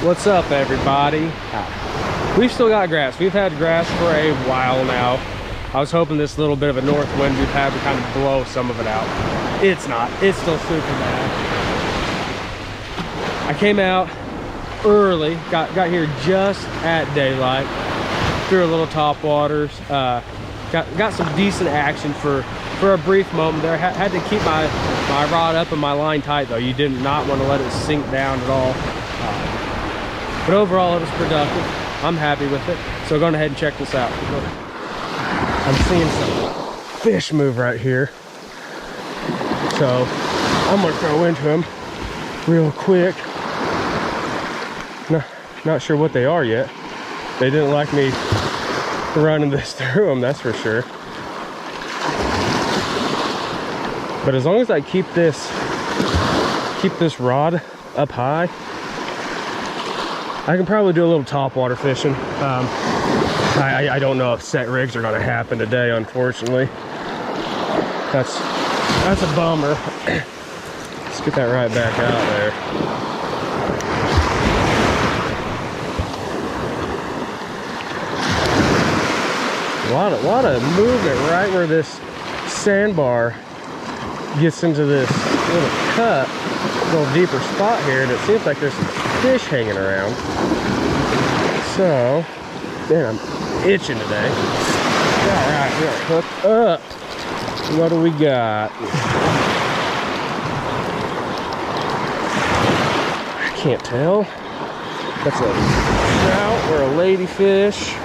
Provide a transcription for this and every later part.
What's up, everybody? We've still got grass. We've had grass for a while now. I was hoping this little bit of a north wind we've had would kind of blow some of it out. It's not. It's still super bad. I came out early, got here just at daylight, threw a little topwaters, got some decent action for a brief moment there. Had to keep my rod up and my line tight though. You did not want to let it sink down at all. But overall it was productive. I'm happy with it. So going ahead and check this out. I'm seeing some fish move right here. So I'm gonna throw into them real quick. Not sure what they are yet. They didn't like me running this through them, that's for sure. But as long as I keep this rod up high, I can probably do a little topwater fishing. I don't know if set rigs are gonna happen today, unfortunately. That's a bummer. Let's get that right back out there. A lot of movement right where this sandbar gets into this little cut, a little deeper spot here, and it seems like there's some fish hanging around. So, man, I'm itching today. All right, we are hooked up. What do we got? I can't tell. That's a trout or a ladyfish.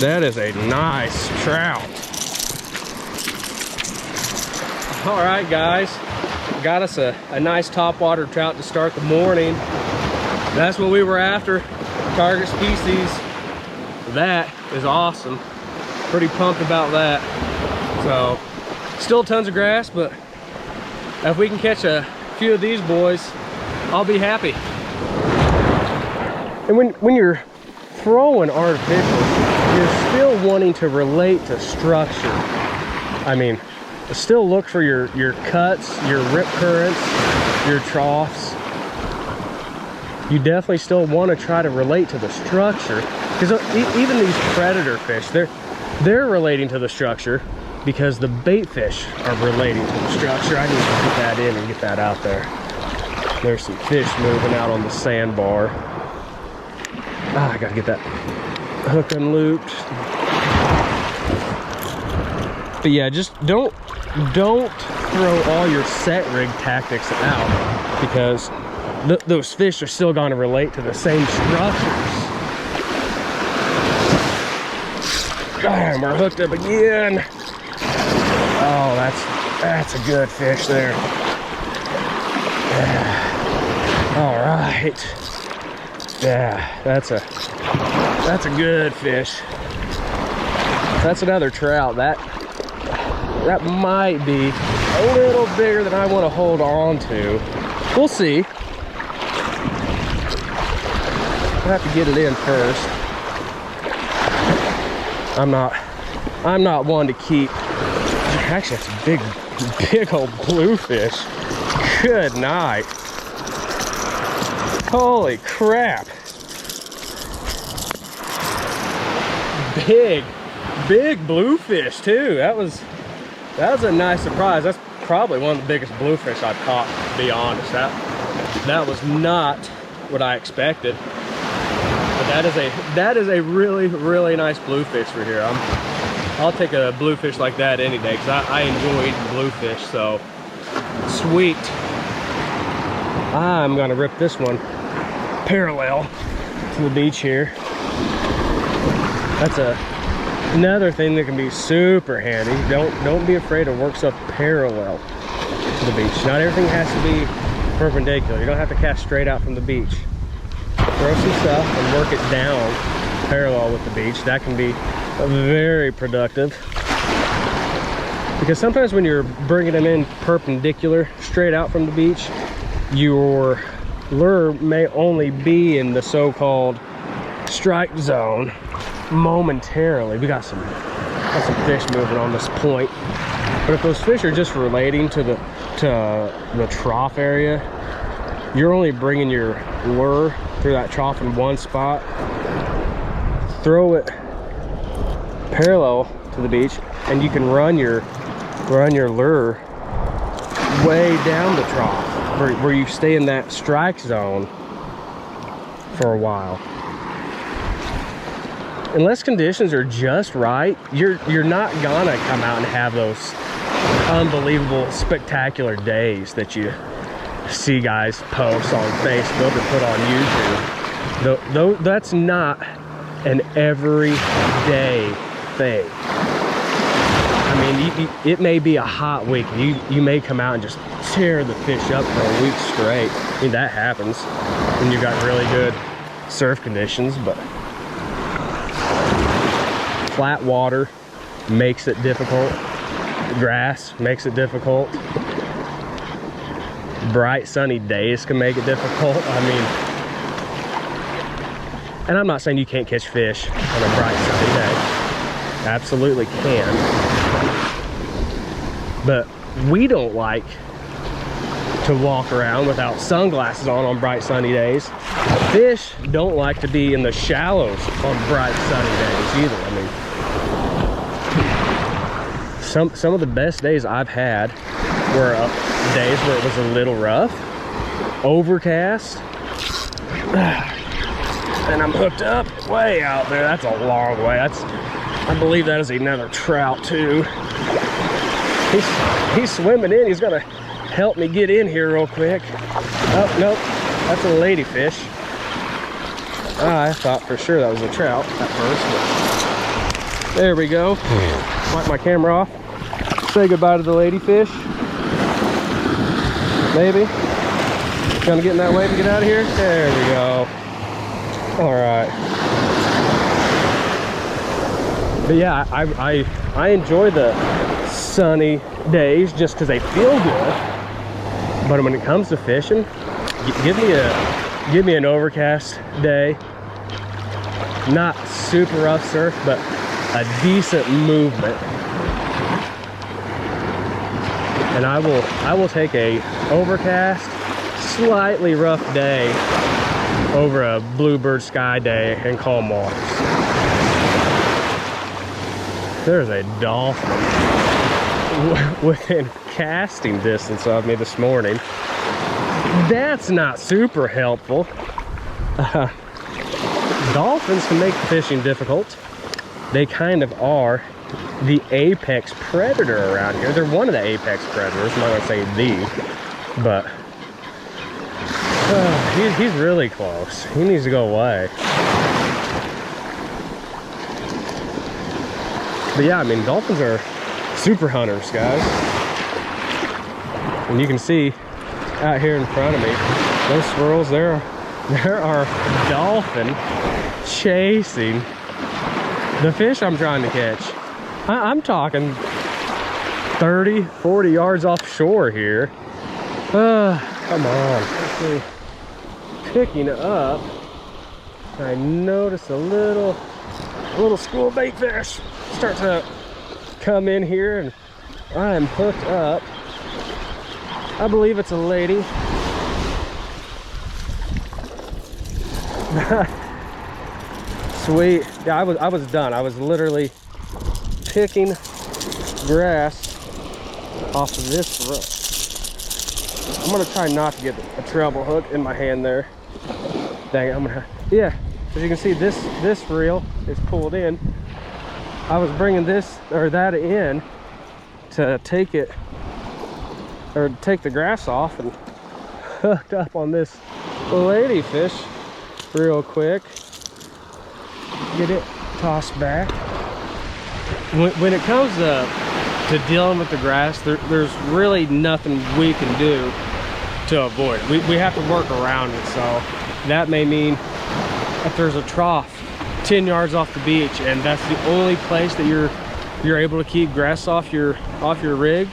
That is a nice trout. All right, guys, got us a nice topwater trout to start the morning. That's what we were after, target species. That is awesome. Pretty pumped about that. So, still tons of grass, but if we can catch a few of these boys, I'll be happy. And when you're throwing artificial, you're still wanting to relate to structure. I mean, still look for your cuts, your rip currents, your troughs. You definitely still want to try to relate to the structure, because even these predator fish, they're relating to the structure because the bait fish are relating to the structure. I need to get that in and get that out there. There's some fish moving out on the sandbar. I gotta get that hook unlooped. But yeah, just don't throw all your set rig tactics out, because those fish are still going to relate to the same structures. Damn, we're hooked up again. Oh, that's a good fish there. Yeah. All right. Yeah, that's a good fish. That's another trout. That might be a little bigger than I want to hold on to. We'll see. I'll have to get it in first. I'm not one to keep. Actually, that's a big old bluefish. Good night. Holy crap. Big bluefish too. That was a nice surprise. That's probably one of the biggest bluefish I've caught, to be honest. That was not what I expected. But that is a really nice bluefish for here. I'll take a bluefish like that any day, because I enjoy eating bluefish. So sweet. I'm gonna rip this one parallel to the beach here. That's another thing that can be super handy. Don't be afraid to work stuff parallel to the beach. Not everything has to be perpendicular. You don't have to cast straight out from the beach. Throw some stuff and work it down parallel with the beach. That can be very productive, because sometimes when you're bringing them in perpendicular straight out from the beach, your lure may only be in the so-called strike zone momentarily. We got some fish moving on this point, but if those fish are just relating to to the trough area, you're only bringing your lure through that trough in one spot. Throw it parallel to the beach, and you can run your lure way down the trough where you stay in that strike zone for a while. Unless conditions are just right, you're not gonna come out and have those unbelievable, spectacular days that you see guys post on Facebook or put on YouTube. Though that's not an everyday thing. I mean, it may be a hot week. You may come out and just tear the fish up for a week straight. I mean, that happens when you've got really good surf conditions, but flat water makes it difficult. Grass makes it difficult. Bright sunny days can make it difficult. I mean, and I'm not saying you can't catch fish on a bright sunny day. Absolutely can. But we don't like to walk around without sunglasses on bright sunny days. Fish don't like to be in the shallows on bright sunny days either. I mean, some of the best days I've had were days where it was a little rough, overcast, and I'm hooked up way out there. That's a long way. I believe that is another trout too. He's swimming in. He's gonna help me get in here real quick. Oh, nope, that's a ladyfish. I thought for sure that was a trout at first, but there we go. Wipe my camera off. Say goodbye to the ladyfish. Maybe. Gonna get in that wave and get out of here. There we go. All right. But yeah, I enjoy the sunny days just because they feel good. But when it comes to fishing, give me an overcast day. Not super rough surf, but a decent movement. And I will take a overcast, slightly rough day over a bluebird sky day and calm waters. There's a dolphin within casting distance of me this morning. That's not super helpful. Dolphins can make fishing difficult. They kind of are the apex predator around here. They're one of the apex predators. I'm not gonna say the, but he's really close. He needs to go away. But yeah, I mean, dolphins are super hunters, guys. And you can see out here in front of me, those swirls, there are dolphin chasing the fish I'm trying to catch. I'm talking 30, 40 yards offshore here. Come on. Actually, picking up, I noticed a little school bait fish start to come in here, and I am hooked up. I believe it's a lady. Sweet. Yeah, I was done. I was literally picking grass off of this rope. I'm gonna try not to get a treble hook in my hand there. Dang it, yeah, as you can see, this reel is pulled in. I was bringing this or that in to take the grass off, and hooked up on this ladyfish real quick. Get it tossed back. When it comes to dealing with the grass, there's really nothing we can do to avoid it. We have to work around it. So that may mean if there's a trough 10 yards off the beach and that's the only place that you're able to keep grass off your rig,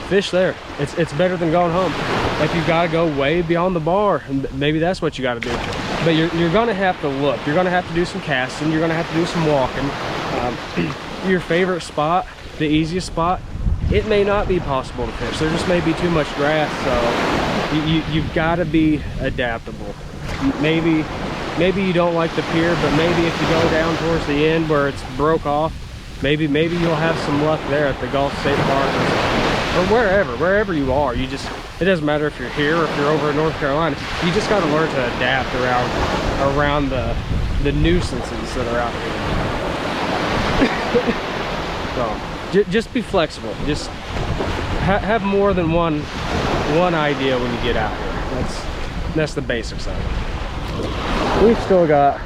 fish there. It's better than going home. If you've got to go way beyond the bar, maybe that's what you got to do. But you're gonna have to look. You're gonna have to do some casting. You're gonna have to do some walking. Your favorite spot, the easiest spot, it may not be possible to fish. There just may be too much grass, so you've got to be adaptable. Maybe you don't like the pier, but maybe if you go down towards the end where it's broke off, maybe you'll have some luck there at the Gulf State Park or wherever you are. It doesn't matter if you're here or if you're over in North Carolina. You just got to learn to adapt around the nuisances that are out here. So just be flexible. Just have more than one idea when you get out here. That's the basics of it. We've still got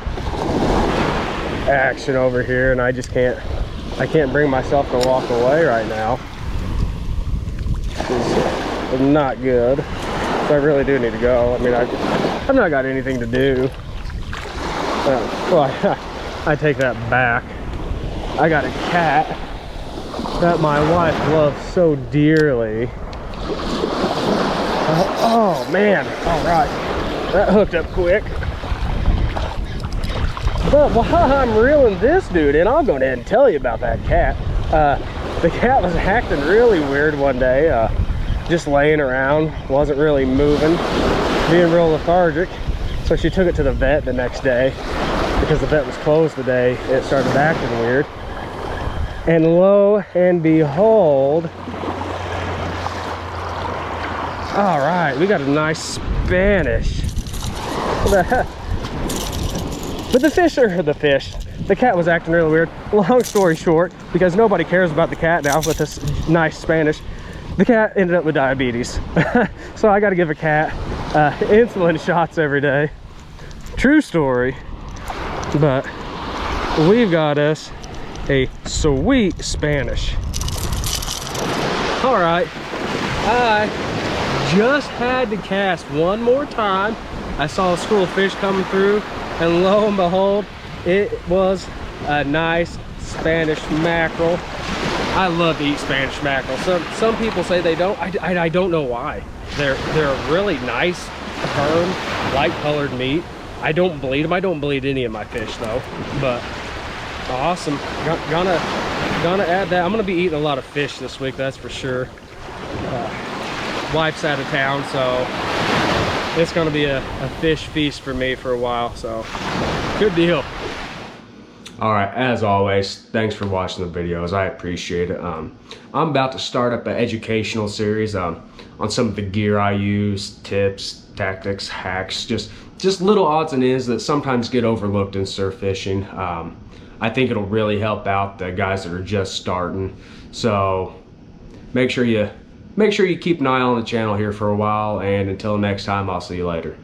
action over here, and I can't bring myself to walk away right now. It's not good. So I really do need to go. I mean, I've not got anything to do. Well, I take that back. I got a cat that my wife loves so dearly. Oh man, all right. That hooked up quick. But while I'm reeling this dude in, I'll go ahead and tell you about that cat. The cat was acting really weird one day, just laying around, wasn't really moving, being real lethargic. So she took it to the vet the next day because the vet was closed the day it started acting weird. And lo and behold, all right, we got a nice Spanish. But the cat was acting really weird. Long story short, because nobody cares about the cat now with this nice Spanish, the cat ended up with diabetes. So I got to give a cat insulin shots every day. True story. But we've got us a sweet Spanish. All right, I just had to cast one more time. I saw a school of fish coming through, and lo and behold, it was a nice Spanish mackerel. I love to eat Spanish mackerel. Some people say they don't. I don't know why. They're a really nice, firm, light-colored meat. I don't bleed them. I don't bleed any of my fish though. But awesome. Gonna add that. I'm gonna be eating a lot of fish this week. That's for sure. Wife's out of town, so it's gonna be a fish feast for me for a while. So good deal. All right, as always, thanks for watching the videos. I appreciate it. I'm about to start up an educational series on some of the gear I use, tips, tactics, hacks, just little odds and ends that sometimes get overlooked in surf fishing. I think it'll really help out the guys that are just starting. So make sure you keep an eye on the channel here for a while, and until next time, I'll see you later.